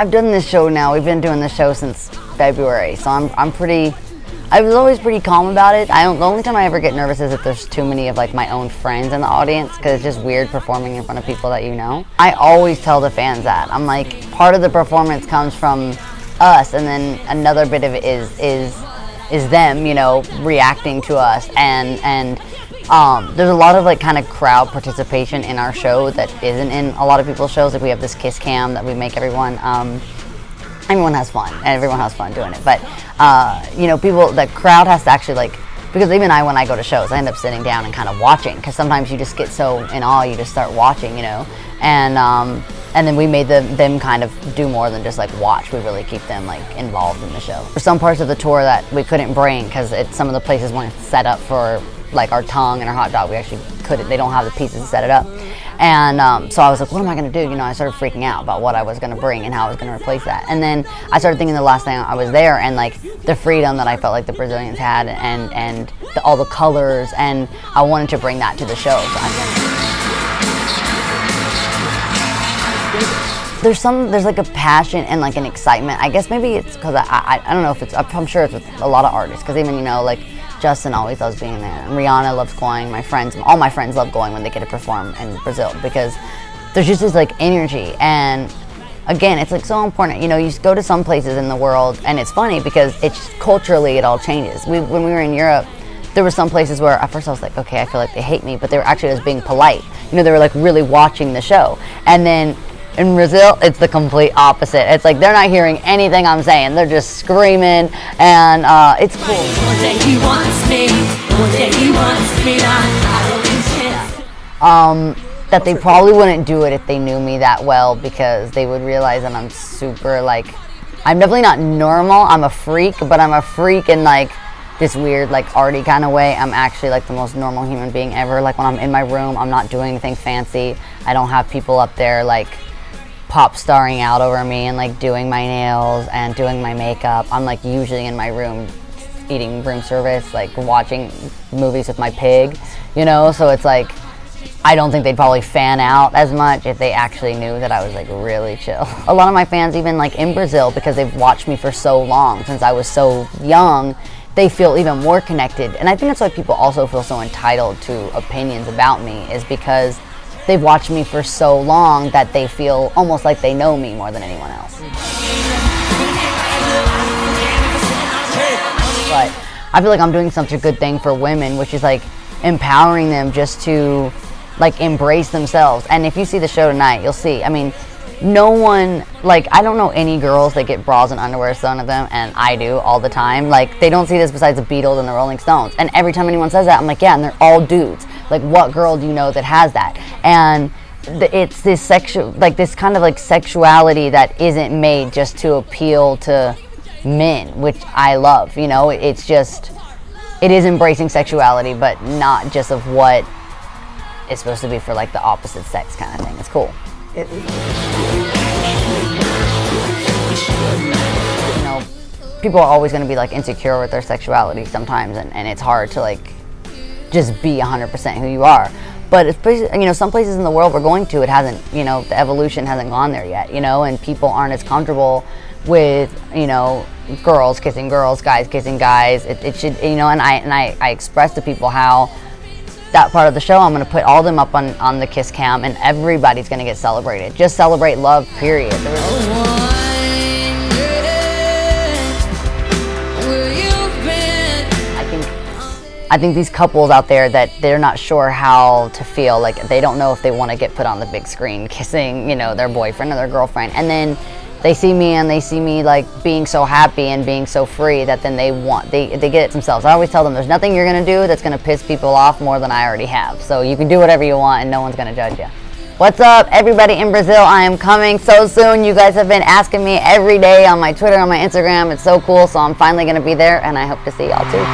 I've done this show now. We've been doing this show since February, so I was always pretty calm about it. The only time I ever get nervous is if there's too many of like my own friends in the audience, because it's just weird performing in front of people that you know. I always tell the fans that. I'm like, part of the performance comes from us, and then another bit of it is them, you know, reacting to us, and there's a lot of like kind of crowd participation in our show that isn't in a lot of people's shows. Like we have this kiss cam that we make everyone. Everyone has fun, and everyone has fun doing it. But you know, the crowd has to actually like, because even when I go to shows, I end up sitting down and kind of watching, because sometimes you just get so in awe, you just start watching, you know. And then we made them kind of do more than just like watch. We really keep them like involved in the show. For some parts of the tour that we couldn't bring, because some of the places weren't set up for like our tongue and our hot dog. We actually couldn't. They don't have the pieces to set it up. And so I was like, what am I going to do? You know, I started freaking out about what I was going to bring and how I was going to replace that. And then I started thinking the last time I was there, and like the freedom that I felt like the Brazilians had, and all the colors, and I wanted to bring that to the show. So there's like a passion and like an excitement. I guess maybe it's because I don't know if it's, I'm sure it's with a lot of artists, because even, you know, like Justin always loves being there, and Rihanna loves going, all my friends love going when they get to perform in Brazil, because there's just this like energy. And again, it's like so important. You know, you go to some places in the world, and it's funny because it's culturally it all changes. When we were in Europe, there were some places where at first I was like, okay, I feel like they hate me, but they were actually just being polite. You know, they were like really watching the show. And then in Brazil, it's the complete opposite. It's like they're not hearing anything I'm saying. They're just screaming, and it's cool. That they probably wouldn't do it if they knew me that well, because they would realize that I'm super like, I'm definitely not normal. I'm a freak, but I'm a freak in like this weird like arty kind of way. I'm actually like the most normal human being ever. Like when I'm in my room, I'm not doing anything fancy. I don't have people up there like pop starring out over me and like doing my nails and doing my makeup. I'm like usually in my room eating room service, like watching movies with my pig, you know. So it's like, I don't think they'd probably fan out as much if they actually knew that I was like really chill. A lot of my fans, even like in Brazil, because they've watched me for so long, since I was so young, they feel even more connected. And I think that's why people also feel so entitled to opinions about me, is because they've watched me for so long that they feel almost like they know me more than anyone else. But I feel like I'm doing such a good thing for women, which is like empowering them just to like embrace themselves. And if you see the show tonight, you'll see, I mean, no one, like, I don't know any girls that get bras and underwear thrown at them, and I do all the time. Like, they don't see this besides the Beatles and the Rolling Stones. And every time anyone says that, I'm like, yeah, and they're all dudes. Like, what girl do you know that has that? And it's this this kind of like sexuality that isn't made just to appeal to men, which I love. You know, it's just, it is embracing sexuality, but not just of what it's supposed to be for like the opposite sex kind of thing. It's cool. You know, people are always going to be like insecure with their sexuality sometimes, and it's hard to like just be 100% who you are. But especially, you know, some places in the world we're going to, it hasn't, you know, the evolution hasn't gone there yet, you know, and people aren't as comfortable with, you know, girls kissing girls, guys kissing guys. It should, you know, and I express to people how that part of the show, I'm going to put all of them up on the kiss cam, and everybody's going to get celebrated. Just celebrate love, period. I think these couples out there that they're not sure how to feel, like they don't know if they want to get put on the big screen kissing, you know, their boyfriend or their girlfriend, and then they see me and they see me like being so happy and being so free that then they get it themselves. I always tell them there's nothing you're gonna do that's gonna piss people off more than I already have. So you can do whatever you want and no one's gonna judge you. What's up, everybody in Brazil? I am coming so soon. You guys have been asking me every day on my Twitter, on my Instagram. It's so cool. So I'm finally gonna be there, and I hope to see y'all too.